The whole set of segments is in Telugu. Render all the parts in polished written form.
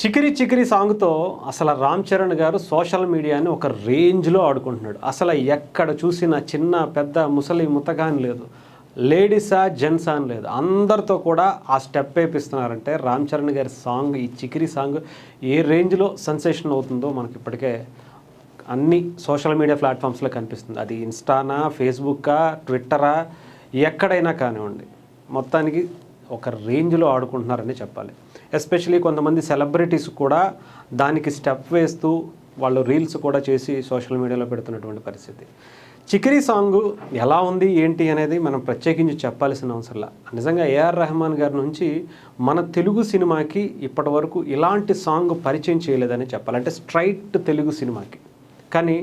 చికిరి చికిరి సాంగ్తో అసలు రామ్ చరణ్ గారు సోషల్ మీడియాని ఒక రేంజ్లో ఆడుకుంటున్నాడు. అసలు ఎక్కడ చూసినా చిన్న పెద్ద ముసలి ముతకాని లేదు, లేడీసా జెంట్సా అని లేదు, అందరితో కూడా ఆ స్టెప్ వేపిస్తున్నారంటే రామ్ చరణ్ గారి సాంగ్, ఈ చికిరి సాంగ్ ఏ రేంజ్లో సెన్సేషన్ అవుతుందో మనకి ఇప్పటికే అన్ని సోషల్ మీడియా ప్లాట్ఫామ్స్లో కనిపిస్తుంది. అది ఇన్స్టానా, ఫేస్బుక్కా, ట్విట్టరా, ఎక్కడైనా కానివ్వండి, మొత్తానికి ఒక రేంజ్లో ఆడుకుంటున్నారని చెప్పాలి. ఎస్పెషలీ కొంతమంది సెలబ్రిటీస్ కూడా దానికి స్టెప్ వేస్తూ వాళ్ళు రీల్స్ కూడా చేసి సోషల్ మీడియాలో పెడుతున్నటువంటి పరిస్థితి. చికిరి సాంగ్ ఎలా ఉంది ఏంటి అనేది మనం ప్రత్యేకించి చెప్పాల్సిన అవసరంలా. నిజంగా ఏఆర్ రెహమాన్ గారి నుంచి మన తెలుగు సినిమాకి ఇప్పటి వరకు ఇలాంటి సాంగ్ పరిచయం చేయలేదని చెప్పాలి. అంటే స్ట్రైట్ తెలుగు సినిమాకి. కానీ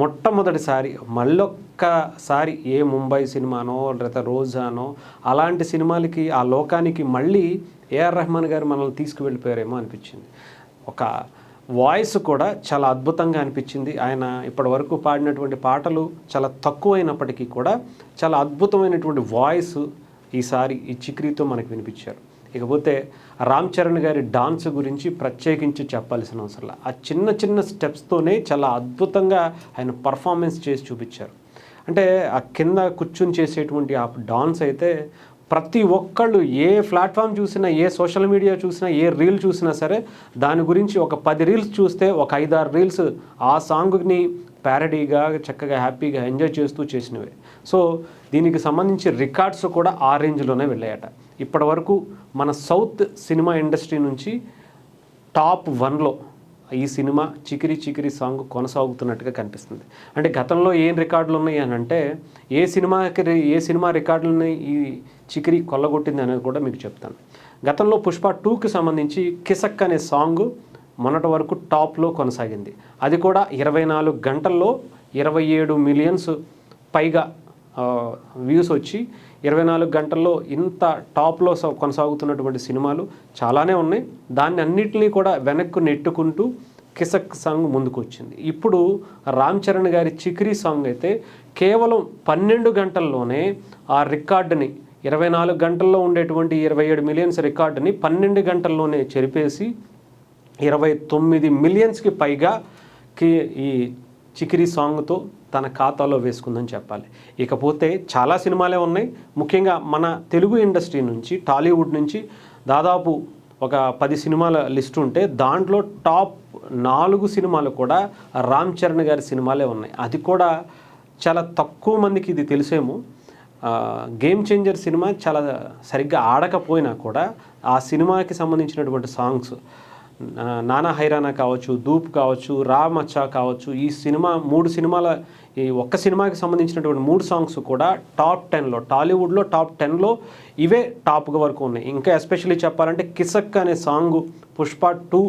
మొట్టమొదటిసారి మళ్ళొక్కసారి ఏ ముంబై సినిమానో లేదా రోజానో అలాంటి సినిమాలకి ఆ లోకానికి మళ్ళీ ఏఆర్ రెహమాన్ గారు మనల్ని తీసుకువెళ్ళిపోయారేమో అనిపించింది. ఒక వాయిస్ కూడా చాలా అద్భుతంగా అనిపించింది. ఆయన ఇప్పటి వరకు పాడినటువంటి పాటలు చాలా తక్కువైనప్పటికీ కూడా చాలా అద్భుతమైనటువంటి వాయిస్ ఈసారి ఈ చిక్రీతో మనకు వినిపించారు. ఇకపోతే రామ్ చరణ్ గారి డాన్స్ గురించి ప్రత్యేకించి చెప్పాల్సిన అవసరం. ఆ చిన్న చిన్న స్టెప్స్తోనే చాలా అద్భుతంగా ఆయన పర్ఫార్మెన్స్ చేసి చూపించారు. అంటే ఆ కింద కూర్చుని చేసేటువంటి ఆ డాన్స్ అయితే ప్రతి ఒక్కళ్ళు ఏ ప్లాట్ఫామ్ చూసినా, ఏ సోషల్ మీడియా చూసినా, ఏ రీల్ చూసినా సరే దాని గురించి ఒక 10 రీల్స్ చూస్తే ఒక 5-6 రీల్స్ ఆ సాంగ్ని ప్యారడీగా చక్కగా హ్యాపీగా ఎంజాయ్ చేస్తూ చేసినవే. సో దీనికి సంబంధించి రికార్డ్స్ కూడా ఆ రేంజ్లోనే వెళ్ళాయట. ఇప్పటి వరకు మన సౌత్ సినిమా ఇండస్ట్రీ నుంచి టాప్ 1లో ఈ సినిమా చికిరి చికిరి సాంగ్ కొనసాగుతున్నట్టుగా కనిపిస్తుంది. అంటే గతంలో ఏం రికార్డులు ఉన్నాయి అని అంటే ఏ సినిమా రికార్డులని ఈ చికిరి కొల్లగొట్టింది అనేది కూడా మీకు చెప్తాను. గతంలో పుష్ప 2కి సంబంధించి కిసక్ అనే సాంగ్ మొన్నటి వరకు టాప్లో కొనసాగింది. అది కూడా 24 గంటల్లో 27 మిలియన్స్ పైగా వ్యూస్ వచ్చి 24 గంటల్లో ఇంత టాప్లో కొనసాగుతున్నటువంటి సినిమాలు చాలానే ఉన్నాయి. దాన్ని అన్నిటినీ కూడా వెనక్కు నెట్టుకుంటూ కిసక్ సాంగ్ ముందుకు వచ్చింది. ఇప్పుడు రామ్ చరణ్ గారి చికిరి సాంగ్ అయితే కేవలం 12 గంటల్లోనే ఆ రికార్డుని 24 గంటల్లో ఉండేటువంటి 27 మిలియన్స్ రికార్డుని 12 గంటల్లోనే చెరిపేసి 29 మిలియన్స్కి పైగా ఈ చికిరి సాంగ్తో తన ఖాతాలో వేసుకుందని చెప్పాలి. ఇకపోతే చాలా సినిమాలే ఉన్నాయి. ముఖ్యంగా మన తెలుగు ఇండస్ట్రీ నుంచి, టాలీవుడ్ నుంచి దాదాపు ఒక 10 సినిమాల లిస్ట్ ఉంటే దాంట్లో టాప్ 4 సినిమాలు కూడా రామ్ చరణ్ గారి సినిమాలే ఉన్నాయి. అది కూడా చాలా తక్కువ మందికి ఇది తెలిసేమో. గేమ్ చేంజర్ సినిమా చాలా సరిగ్గా ఆడకపోయినా కూడా ఆ సినిమాకి సంబంధించినటువంటి సాంగ్స్ నానా హైరానా కావచ్చు, ధూప్ కావచ్చు, రా మచ్చా కావచ్చు, ఈ సినిమా 3 సినిమాల ఈ ఒక్క సినిమాకి సంబంధించినటువంటి 3 సాంగ్స్ కూడా టాప్ 10లో, టాలీవుడ్లో టాప్ 10లో ఇవే టాప్గా వరకు ఉన్నాయి. ఇంకా ఎస్పెషల్లీ చెప్పాలంటే కిసక్ అనే సాంగ్ పుష్ప 2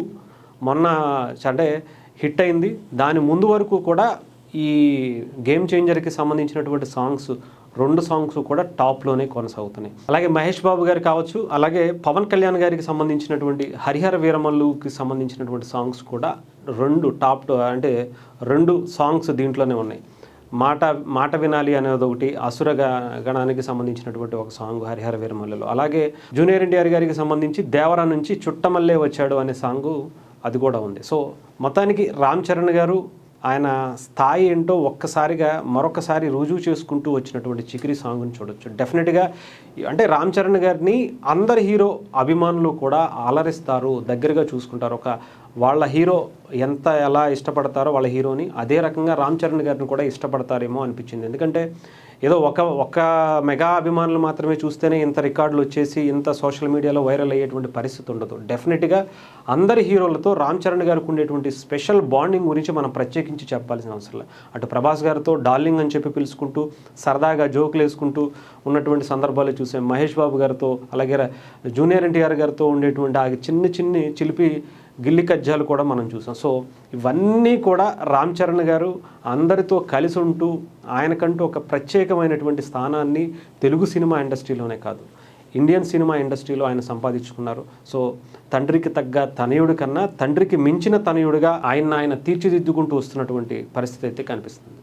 మొన్న అంటే హిట్ అయింది. దాని ముందు వరకు కూడా ఈ గేమ్ చేంజర్కి సంబంధించినటువంటి సాంగ్స్ 2 సాంగ్స్ కూడా టాప్లోనే కొనసాగుతున్నాయి. అలాగే మహేష్ బాబు గారు కావచ్చు, అలాగే పవన్ కళ్యాణ్ గారికి సంబంధించినటువంటి హరిహర వీరమల్లుకి సంబంధించినటువంటి సాంగ్స్ కూడా 2 టాప్ అంటే 2 సాంగ్స్ దీంట్లోనే ఉన్నాయి. మాట వినాలి అనేది ఒకటి, అసుర గణానికి సంబంధించినటువంటి ఒక సాంగ్ హరిహర వీరమల్లులో. అలాగే జూనియర్ ఎన్టీఆర్ గారికి సంబంధించి దేవరా నుంచి చుట్టమల్లే వచ్చాడు అనే సాంగు అది కూడా ఉంది. సో మొత్తానికి రామ్ చరణ్ గారు ఆయన స్థాయి ఏంటో ఒక్కసారిగా మరొకసారి రుజువు చేసుకుంటూ వచ్చినటువంటి చికిరి సాంగ్ని చూడొచ్చు. డెఫినెట్గా అంటే రామ్ చరణ్ గారిని అందరి హీరో అభిమానులు కూడా అలరిస్తారు, దగ్గరగా చూసుకుంటారు. ఒక వాళ్ళ హీరో ఎలా ఇష్టపడతారో వాళ్ళ హీరోని అదే రకంగా రామ్ చరణ్ గారిని కూడా ఇష్టపడతారేమో అనిపించింది. ఎందుకంటే ఏదో ఒక మెగా అభిమానులు మాత్రమే చూస్తేనే ఇంత రికార్డులు వచ్చేసి ఇంత సోషల్ మీడియాలో వైరల్ అయ్యేటువంటి పరిస్థితి ఉండదు. డెఫినెట్గా అందరి హీరోలతో రామ్ చరణ్ గారికి ఉండేటువంటి స్పెషల్ బాండింగ్ గురించి మనం ప్రత్యేకించి చెప్పాల్సిన అవసరం లేదు. అటు ప్రభాస్ గారితో డార్లింగ్ అని చెప్పి పిలుచుకుంటూ సరదాగా జోకులు వేసుకుంటూ ఉన్నటువంటి సందర్భాలు చూసాం. మహేష్ బాబు గారితో, అలాగే జూనియర్ ఎన్టీఆర్ గారితో ఉండేటువంటి ఆ చిన్ని చిలిపి గిల్లి కజ్జాలు కూడా మనం చూసాం. సో ఇవన్నీ కూడా రామ్ చరణ్ గారు అందరితో కలిసి ఉంటూ ఆయనకంటూ ఒక ప్రత్యేకమైనటువంటి స్థానాన్ని తెలుగు సినిమా ఇండస్ట్రీలోనే కాదు, ఇండియన్ సినిమా ఇండస్ట్రీలో ఆయన సంపాదించుకున్నారు. సో తండ్రికి తగ్గ తనయుడి కన్నా తండ్రికి మించిన తనయుడిగా ఆయన తీర్చిదిద్దుకుంటూ వస్తున్నటువంటి పరిస్థితి అయితే కనిపిస్తుంది.